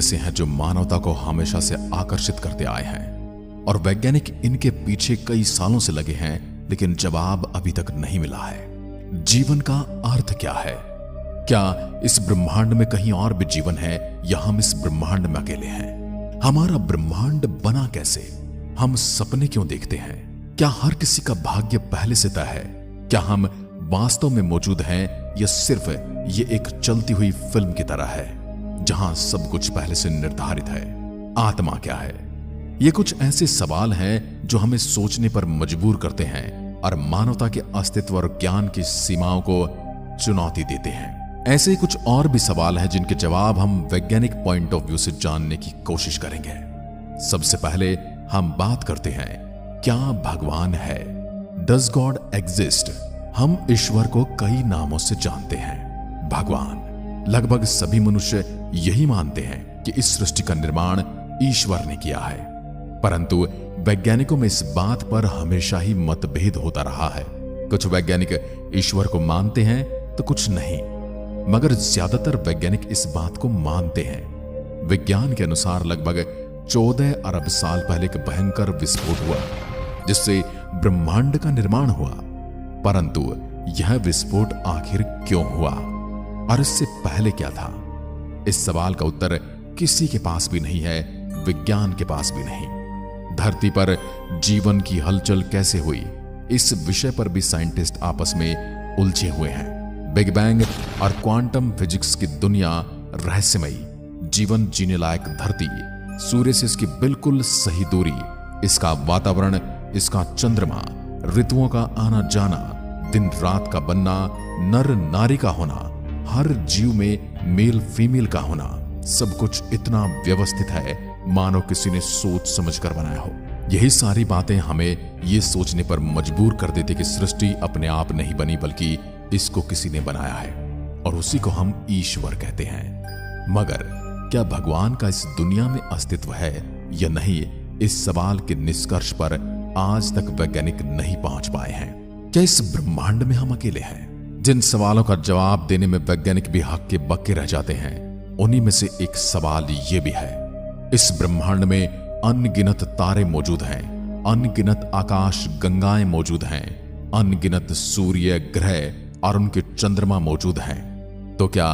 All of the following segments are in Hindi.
ऐसे हैं जो मानवता को हमेशा से आकर्षित करते आए हैं और वैज्ञानिक इनके पीछे कई सालों से लगे हैं, लेकिन जवाब अभी तक नहीं मिला है। जीवन का अर्थ क्या है? क्या इस ब्रह्मांड में कहीं और भी जीवन है या हम इस ब्रह्मांड में अकेले हैं? हमारा ब्रह्मांड बना कैसे? हम सपने क्यों देखते हैं? क्या हर किसी का भाग्य पहले से तय है? क्या हम वास्तव में मौजूद हैं या सिर्फ ये एक चलती हुई फिल्म की तरह है जहां सब कुछ पहले से निर्धारित है? आत्मा क्या है? ये कुछ ऐसे सवाल हैं जो हमें सोचने पर मजबूर करते हैं और मानवता के अस्तित्व और ज्ञान की सीमाओं को चुनौती देते हैं। ऐसे ही कुछ और भी सवाल हैं जिनके जवाब हम वैज्ञानिक पॉइंट ऑफ व्यू से जानने की कोशिश करेंगे। सबसे पहले हम बात करते हैं, क्या भगवान है? Does God exist? हम ईश्वर को कई नामों से जानते हैं। भगवान, लगभग सभी मनुष्य यही मानते हैं कि इस सृष्टि का निर्माण ईश्वर ने किया है, परंतु वैज्ञानिकों में इस बात पर हमेशा ही मतभेद होता रहा है। कुछ वैज्ञानिक ईश्वर को मानते हैं तो कुछ नहीं, मगर ज्यादातर वैज्ञानिक इस बात को मानते हैं। विज्ञान के अनुसार लगभग 14 अरब साल पहले एक भयंकर विस्फोट हुआ जिससे ब्रह्मांड का निर्माण हुआ, परंतु यह विस्फोट आखिर क्यों हुआ और इससे पहले क्या था? इस सवाल का उत्तर किसी के पास भी नहीं है, विज्ञान के पास भी नहीं। धरती पर जीवन की हलचल कैसे हुई, इस विषय पर भी साइंटिस्ट आपस में उलझे हुए हैं। बिग बैंग और क्वांटम फिजिक्स की दुनिया रहस्यमयी, जीवन जीने लायक धरती, सूर्य से इसकी बिल्कुल सही दूरी, इसका वातावरण, इसका चंद्रमा, ऋतुओं का आना जाना, दिन रात का बनना, नर नारी का होना, हर जीव में मेल फीमेल का होना, सब कुछ इतना व्यवस्थित है मानो किसी ने सोच समझकर बनाया हो। यही सारी बातें हमें ये सोचने पर मजबूर कर देती कि सृष्टि अपने आप नहीं बनी, बल्कि इसको किसी ने बनाया है और उसी को हम ईश्वर कहते हैं। मगर क्या भगवान का इस दुनिया में अस्तित्व है या नहीं, इस सवाल के निष्कर्ष पर आज तक वैज्ञानिक नहीं पहुंच पाए हैं। क्या इस ब्रह्मांड में हम अकेले हैं? जिन सवालों का जवाब देने में वैज्ञानिक भी हक्के बक्के रह जाते हैं, उन्हीं में से एक सवाल ये भी है, इस ब्रह्मांड में अनगिनत तारे मौजूद हैं, अनगिनत आकाश गंगाएं मौजूद हैं, अनगिनत सूर्य, ग्रह और उनके चंद्रमा मौजूद हैं, तो क्या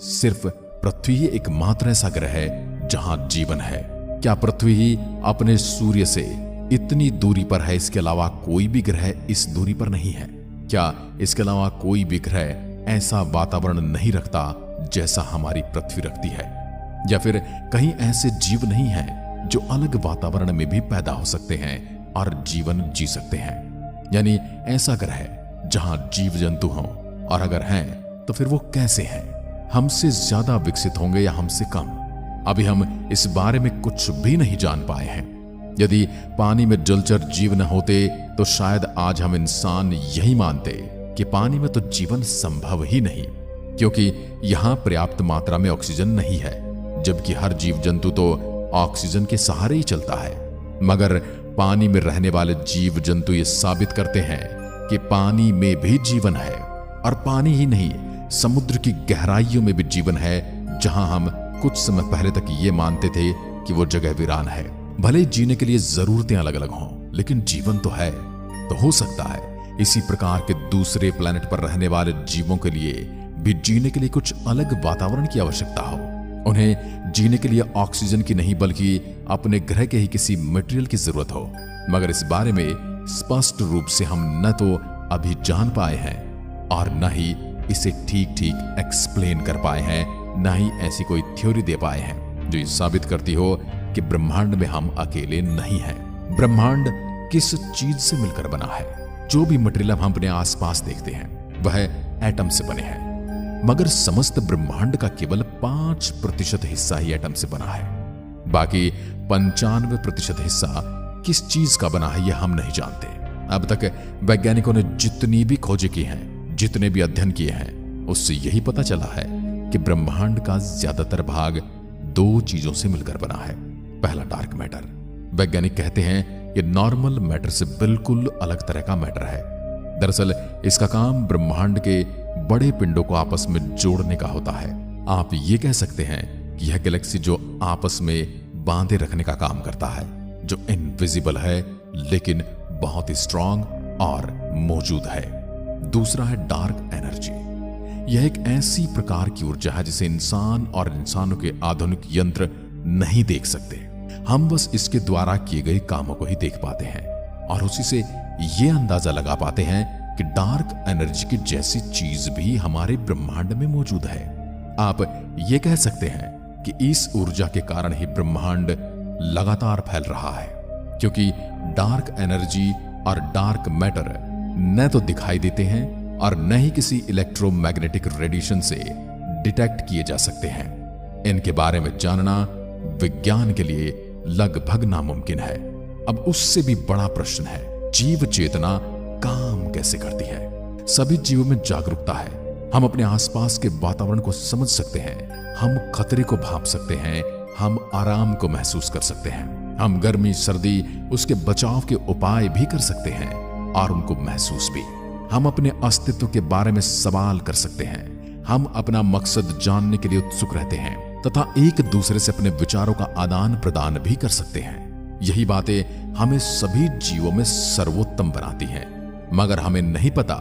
सिर्फ पृथ्वी ही एकमात्र ऐसा ग्रह है जहां जीवन है? क्या पृथ्वी ही अपने सूर्य से इतनी दूरी पर है, इसके अलावा कोई भी ग्रह इस दूरी पर नहीं है? क्या इसके अलावा कोई भी ग्रह ऐसा वातावरण नहीं रखता जैसा हमारी पृथ्वी रखती है? या फिर कहीं ऐसे जीव नहीं हैं जो अलग वातावरण में भी पैदा हो सकते हैं और जीवन जी सकते हैं? यानी ऐसा ग्रह जहां जीव जंतु हों, और अगर हैं तो फिर वो कैसे हैं? हमसे ज्यादा विकसित होंगे या हमसे कम? अभी हम इस बारे में कुछ भी नहीं जान पाए हैं। यदि पानी में जलचर जीव न होते तो शायद आज हम इंसान यही मानते कि पानी में तो जीवन संभव ही नहीं, क्योंकि यहां पर्याप्त मात्रा में ऑक्सीजन नहीं है, जबकि हर जीव जंतु तो ऑक्सीजन के सहारे ही चलता है। मगर पानी में रहने वाले जीव जंतु ये साबित करते हैं कि पानी में भी जीवन है, और पानी ही नहीं, समुद्र की गहराइयों में भी जीवन है, जहां हम कुछ समय पहले तक ये मानते थे कि वो जगह वीरान है। भले जीने के लिए जरूरतें अलग अलग हों, लेकिन जीवन तो है। तो हो सकता है इसी प्रकार के दूसरे प्लेनेट पर रहने वाले जीवों के लिए भी जीने के लिए कुछ अलग वातावरण की आवश्यकता हो। उन्हें जीने के लिए ऑक्सीजन की नहीं, बल्कि अपने ग्रह के ही किसी मटेरियल की जरूरत हो। मगर इस बारे में स्पष्ट रूप से हम न तो अभी जान पाए हैं और न ही इसे ठीक ठीक एक्सप्लेन कर पाए हैं, न ही ऐसी कोई थ्योरी दे पाए हैं जो ये साबित करती हो कि ब्रह्मांड में हम अकेले नहीं हैं। ब्रह्मांड किस चीज से मिलकर बना है? जो भी मटेरियल हम अपने आसपास देखते हैं वह एटम से बने हैं, मगर समस्त ब्रह्मांड का केवल 5% हिस्सा ही एटम से बना है। बाकी 95% हिस्सा किस चीज का बना है यह हम नहीं जानते। अब तक वैज्ञानिकों ने जितनी भी खोजें की हैं, जितने भी अध्ययन किए हैं, उससे यही पता चला है कि ब्रह्मांड का ज्यादातर भाग 2 चीजों से मिलकर बना है। पहला, डार्क मैटर। वैज्ञानिक कहते हैं ये नॉर्मल मैटर से बिल्कुल अलग तरह का मैटर है। दरअसल इसका काम ब्रह्मांड के बड़े पिंडों को आपस में जोड़ने का होता है। आप ये कह सकते हैं कि यह गैलेक्सी जो आपस में बांधे रखने का काम करता है, जो इनविजिबल है लेकिन बहुत ही स्ट्रांग और मौजूद है। दूसरा है डार्क एनर्जी। यह एक ऐसी प्रकार की ऊर्जा है जिसे इंसान और इंसानों के आधुनिक यंत्र नहीं देख सकते। हम बस इसके द्वारा किए गए कामों को ही देख पाते हैं और उसी से यह अंदाजा लगा पाते हैं कि डार्क एनर्जी की जैसी चीज भी हमारे ब्रह्मांड में मौजूद है। आप ये कह सकते हैं कि इस ऊर्जा के कारण ही ब्रह्मांड लगातार फैल रहा है, क्योंकि डार्क एनर्जी और डार्क मैटर न तो दिखाई देते हैं और न ही किसी इलेक्ट्रोमैग्नेटिक रेडिएशन से डिटेक्ट किए जा सकते हैं। इनके बारे में जानना विज्ञान के लिए लगभग नामुमकिन है। अब उससे भी बड़ा प्रश्न है, जीव चेतना काम कैसे करती है? सभी जीवों में जागरूकता है। हम अपने आसपास के वातावरण को समझ सकते हैं, हम खतरे को भांप सकते हैं, हम आराम को महसूस कर सकते हैं, हम गर्मी सर्दी उसके बचाव के उपाय भी कर सकते हैं और उनको महसूस भी। हम अपने अस्तित्व के बारे में सवाल कर सकते हैं, हम अपना मकसद जानने के लिए उत्सुक रहते हैं तथा एक दूसरे से अपने विचारों का आदान प्रदान भी कर सकते हैं। यही बातें हमें सभी जीवों में सर्वोत्तम बनाती हैं, मगर हमें नहीं पता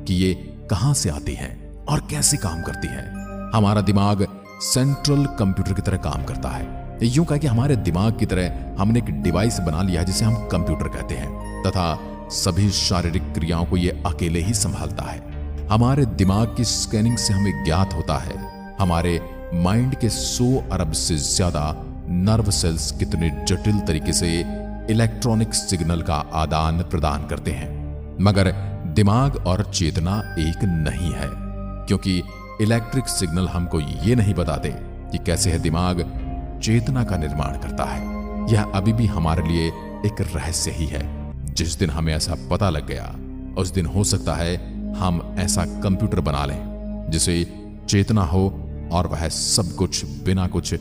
कि ये कहां से आती हैं और कैसे काम करती हैं। हमारा दिमाग सेंट्रल कंप्यूटर की तरह काम करता है। यूं कहा कि हमारे दिमाग की तरह हमने एक डिवाइस बना लिया है जिसे हम कंप्यूटर कहते हैं तथा सभी शारीरिक क्रियाओं को यह अकेले ही संभालता है। हमारे दिमाग की स्कैनिंग से हमें ज्ञात होता है हमारे माइंड के 100 अरब से ज्यादा नर्व सेल्स कितने जटिल तरीके से इलेक्ट्रॉनिक सिग्नल का आदान प्रदान करते हैं। मगर दिमाग और चेतना एक नहीं है, क्योंकि इलेक्ट्रिक सिग्नल हमको ये नहीं बताते कि कैसे है दिमाग चेतना का निर्माण करता है। यह अभी भी हमारे लिए एक रहस्य ही है। जिस दिन हमें ऐसा पता लग गया उस दिन हो सकता है हम ऐसा कंप्यूटर बना लें जिसे चेतना हो और वह सब कुछ बिना कुछ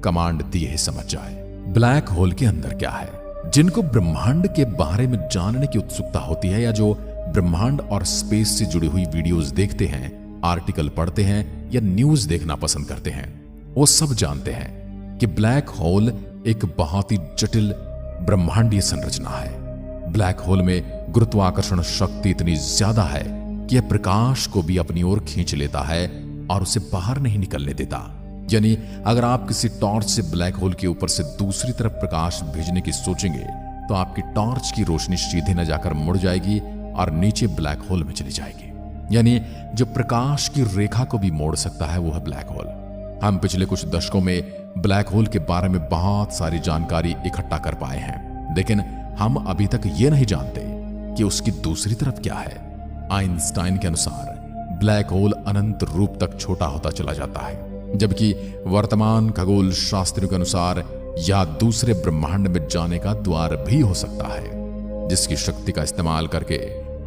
कमांड दिए ही समझ जाए। ब्लैक होल के अंदर क्या है? जिनको ब्रह्मांड के बारे में जानने की उत्सुकता होती है या जो ब्रह्मांड और स्पेस से जुड़ी हुई वीडियोस देखते हैं, आर्टिकल पढ़ते हैं या न्यूज देखना पसंद करते हैं, वो सब जानते हैं कि ब्लैक होल एक बहुत ही जटिल ब्रह्मांडीय संरचना है। ब्लैक होल में गुरुत्वाकर्षण शक्ति इतनी ज्यादा है कि यह प्रकाश को भी अपनी ओर खींच लेता है और उसे बाहर नहीं निकलने देता। यानी अगर आप किसी टॉर्च से ब्लैक होल के ऊपर से दूसरी तरफ प्रकाश भेजने की सोचेंगे तो आपकी टॉर्च की रोशनी सीधे न जाकर मुड़ जाएगी और नीचे ब्लैक होल में चली जाएगी। यानी जो प्रकाश की रेखा को भी मोड़ सकता है वो है ब्लैक होल। हम पिछले कुछ दशकों में ब्लैक होल के बारे में बहुत सारी जानकारी इकट्ठा कर पाए हैं, लेकिन हम अभी तक ये नहीं जानते कि उसकी दूसरी तरफ क्या है। आइंस्टाइन के अनुसार ब्लैक होल अनंत रूप तक छोटा होता चला जाता है, जबकि वर्तमान खगोल शास्त्रियों के अनुसार यह दूसरे ब्रह्मांड में जाने का द्वार भी हो सकता है, जिसकी शक्ति का इस्तेमाल करके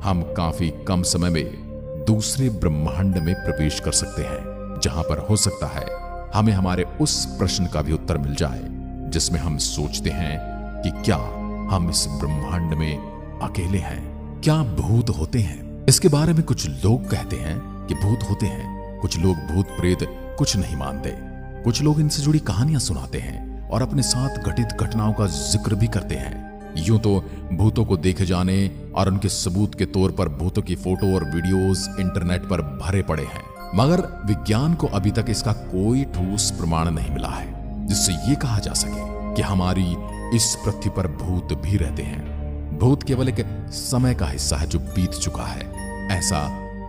हम काफी कम समय में दूसरे ब्रह्मांड में प्रवेश कर सकते हैं, जहां पर हो सकता है हमें हमारे उस प्रश्न का भी उत्तर मिल जाए जिसमें हम सोचते हैं कि क्या हम इस ब्रह्मांड में अकेले हैं? क्या भूत होते हैं? इसके बारे में कुछ लोग कहते हैं कि भूत होते हैं। कुछ लोग भूत प्रेत कुछ नहीं मानते। कुछ लोग इनसे जुड़ी कहानियां सुनाते हैं और अपने साथ घटित घटनाओं का जिक्र भी करते हैं। यूं तो भूतों को देखे जाने और उनके सबूत के तौर पर भूतों की फोटो और वीडियोस इंटरनेट पर भरे पड़े हैं, मगर विज्ञान को अभी तक इसका कोई ठोस प्रमाण नहीं मिला है जिससे ये कहा जा सके कि हमारी इस पृथ्वी पर भूत भी रहते हैं। भूत केवल एक समय का हिस्सा है जो बीत चुका है, ऐसा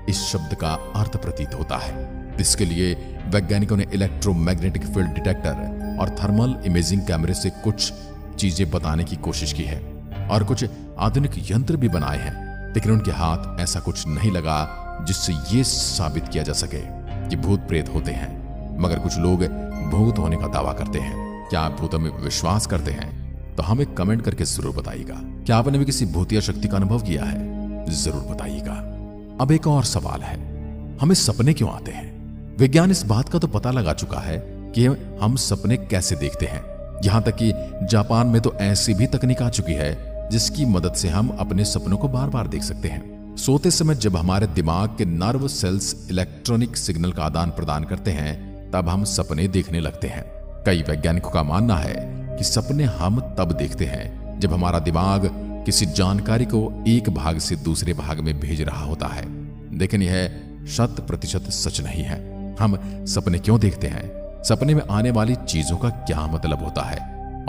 इस शब्द का अर्थ प्रतीत होता है। इसके लिए वैज्ञानिकों ने इलेक्ट्रोमैग्नेटिक फील्ड डिटेक्टर और थर्मल इमेजिंग कैमरे से कुछ चीजें बताने की कोशिश की है और कुछ आधुनिक यंत्र भी बनाए हैं, लेकिन उनके हाथ ऐसा कुछ नहीं लगा जिससे ये साबित किया जा सके कि भूत प्रेत होते हैं। मगर कुछ लोग भूत होने का दावा करते हैं। क्या आप भूतों में विश्वास करते हैं? तो हमें कमेंट करके जरूर बताइएगा। क्या आपने भी किसी भूतिया शक्ति का अनुभव किया है? जरूर बताइएगा। अब एक और सवाल है, हमें सपने क्यों आते हैं? विज्ञान इस बात का तो पता लगा चुका है कि हम सपने कैसे देखते हैं। यहां तक कि जापान में तो ऐसी भी तकनीक आ चुकी है जिसकी मदद से हम अपने सपनों को बार बार देख सकते हैं। सोते समय जब हमारे दिमाग के नर्व सेल्स इलेक्ट्रॉनिक सिग्नल का आदान प्रदान करते हैं तब हम सपने देखने लगते हैं। कई वैज्ञानिकों का मानना है कि सपने हम तब देखते हैं जब हमारा दिमाग किसी जानकारी को एक भाग से दूसरे भाग में भेज रहा होता है, लेकिन यह 100% सच नहीं है। हम सपने क्यों देखते हैं, सपने में आने वाली चीजों का क्या मतलब होता है,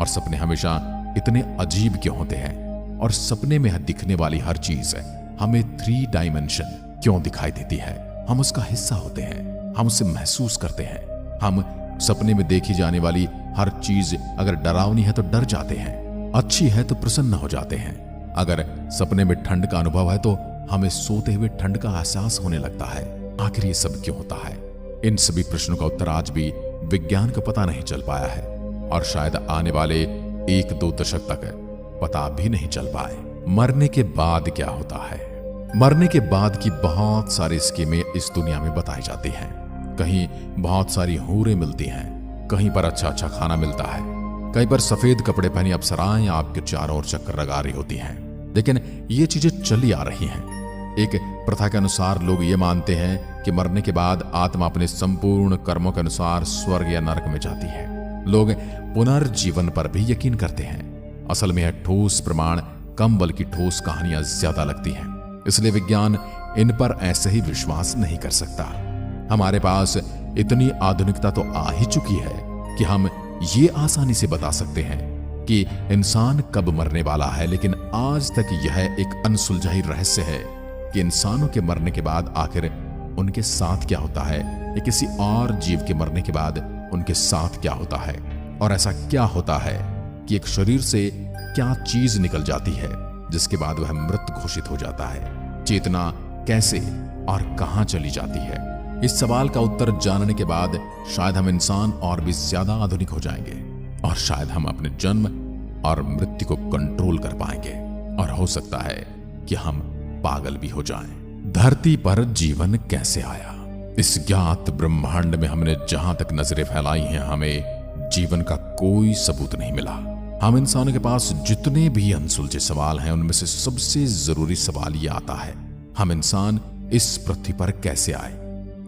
और सपने हमेशा इतने अजीब क्यों होते हैं, और सपने में दिखने वाली हर चीज हमें 3 डायमेंशन क्यों दिखाई देती है। हम उसका हिस्सा होते हैं, हम उसे महसूस करते हैं। हम सपने में देखी जाने वाली हर चीज अगर डरावनी है तो डर जाते हैं, अच्छी है तो प्रसन्न हो जाते हैं। अगर सपने में ठंड का अनुभव है तो हमें सोते हुए ठंड का एहसास होने लगता है। आखिर ये सब क्यों होता है? इन सभी प्रश्नों का उत्तर आज भी विज्ञान को पता नहीं चल पाया है, और शायद आने वाले 1-2 दशक तक पता भी नहीं चल पाए। मरने के बाद क्या होता है? मरने के बाद की बहुत सारी स्कीमें इस दुनिया में बताई जाती हैं। कहीं बहुत सारी हूरें मिलती हैं, कहीं पर अच्छा अच्छा खाना मिलता है, कहीं पर सफेद कपड़े पहनी अप्सराएं आपके चारों ओर चक्कर लगा रही होती हैं। लेकिन ये चीजें चली आ रही हैं। एक प्रथा के अनुसार लोग ये मानते हैं कि मरने के बाद आत्मा अपने संपूर्ण कर्मों के अनुसार स्वर्ग या नरक में जाती है। लोग पुनर्जीवन पर भी यकीन करते हैं। असल में यह ठोस प्रमाण कम बल्कि ठोस कहानियां ज्यादा लगती हैं, इसलिए विज्ञान इन पर ऐसे ही विश्वास नहीं कर सकता। हमारे पास इतनी आधुनिकता तो आ ही चुकी है कि हम ये आसानी से बता सकते हैं कि इंसान कब मरने वाला है, लेकिन आज तक यह एक अनसुलझाई रहस्य है कि इंसानों के मरने के बाद आखिर उनके साथ क्या होता है, या किसी और जीव के मरने के बाद उनके साथ क्या होता है, और ऐसा क्या होता है कि एक शरीर से क्या चीज निकल जाती है जिसके बाद वह मृत घोषित हो जाता है। चेतना कैसे और कहां चली जाती है? इस सवाल का उत्तर जानने के बाद शायद हम इंसान और भी ज्यादा आधुनिक हो जाएंगे, और शायद हम अपने जन्म और मृत्यु को कंट्रोल कर पाएंगे, और हो सकता है कि हम पागल भी हो जाएं। धरती पर जीवन कैसे आया? इस ज्ञात ब्रह्मांड में हमने जहां तक नजरें फैलाई हैं, हमें जीवन का कोई सबूत नहीं मिला। हम इंसानों के पास जितने भी अनसुलझे सवाल हैं, उनमें से सबसे जरूरी सवाल यह आता है, हम इंसान इस पृथ्वी पर कैसे आए?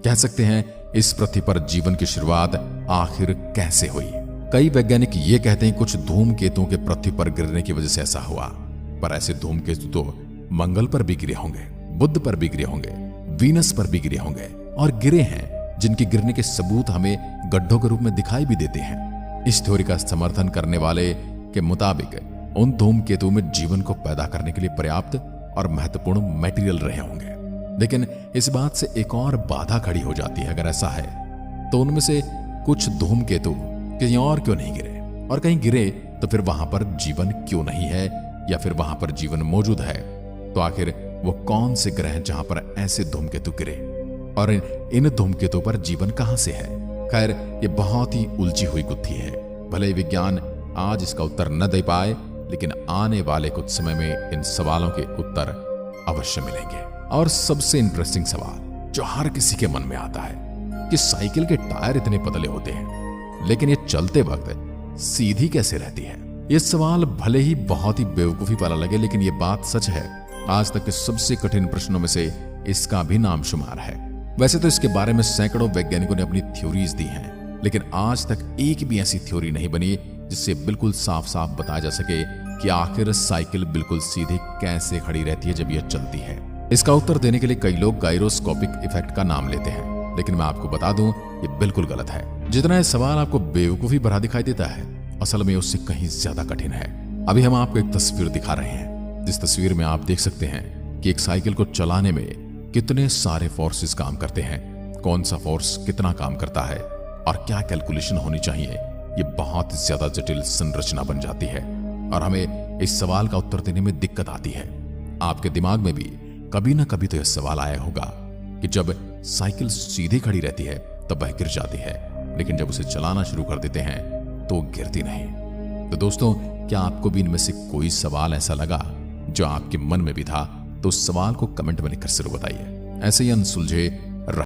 कह सकते हैं इस पृथ्वी पर जीवन की शुरुआत आखिर कैसे हुई? कई वैज्ञानिक ये कहते हैं कुछ धूमकेतुओं के पृथ्वी पर गिरने की वजह से ऐसा हुआ, पर ऐसे धूमकेतु तो मंगल पर भी गिरे होंगे, बुध पर भी गिरे होंगे, वीनस पर भी गिरे होंगे, और गिरे हैं जिनके गिरने के सबूत हमें गड्ढों के रूप में दिखाई भी देते हैं। इस थ्योरी का समर्थन करने वाले के मुताबिक उन धूमकेतु में जीवन को पैदा करने के लिए पर्याप्त और महत्वपूर्ण मटेरियल रहे होंगे। लेकिन इस बात से एक और बाधा खड़ी हो जाती है, अगर ऐसा है तो उनमें से कुछ धूमकेतु कहीं और क्यों नहीं गिरे, और कहीं गिरे तो फिर वहां पर जीवन क्यों नहीं है, या फिर वहां पर जीवन मौजूद है तो आखिर वो कौन से ग्रह हैं जहां पर ऐसे धूमकेतु गिरे, और इन धूमकेतु पर जीवन कहां से है? खैर, ये बहुत ही उलझी हुई गुत्थी है। भले ही विज्ञान आज इसका उत्तर न दे पाए, लेकिन आने वाले कुछ समय में इन सवालों के उत्तर अवश्य मिलेंगे। और सबसे इंटरेस्टिंग सवाल जो हर किसी के मन में आता है कि साइकिल के टायर इतने पतले होते हैं, लेकिन ये चलते वक्त सीधी कैसे रहती है? ये सवाल भले ही बहुत ही बेवकूफी वाला लगे, लेकिन ये बात सच है। आज तक के सबसे कठिन प्रश्नों में से इसका भी नाम शुमार है। वैसे तो इसके बारे में सैकड़ों वैज्ञानिकों ने अपनी थ्योरीज दी हैं, लेकिन आज तक एक भी ऐसी थ्योरी नहीं बनी जिससे बिल्कुल साफ साफ बताया जा सके कि आखिर साइकिल बिल्कुल सीधे कैसे खड़ी रहती है जब यह चलती है। इसका उत्तर देने के लिए कई लोग गायरोस्कोपिक इफेक्ट का नाम लेते हैं, लेकिन मैं आपको बता दूं ये बिल्कुल गलत है। जितना यह सवाल आपको बेवकूफी भरा दिखाई देता है, असल में उससे कहीं ज्यादा कठिन है। अभी हम आपको एक तस्वीर दिखा रहे हैं, जिस तस्वीर में आप देख सकते हैं कि एक साइकिल को चलाने में कितने सारे फोर्सेस काम करते हैं, कौन सा फोर्स कितना काम करता है और क्या कैलकुलेशन होनी चाहिए। ये बहुत ज्यादा जटिल संरचना बन जाती है और हमें इस सवाल का उत्तर देने में दिक्कत आती है। आपके दिमाग में भी कभी ना कभी तो यह सवाल आया होगा कि जब साइकिल सीधी खड़ी रहती है तब वह गिर जाती है, लेकिन जब उसे चलाना शुरू कर देते हैं तो गिरती नहीं। तो दोस्तों, क्या आपको भी इनमें से कोई सवाल ऐसा लगा जो आपके मन में भी था? तो उस सवाल को कमेंट में लिखकर जरूर बताइए। ऐसे ही अनसुलझे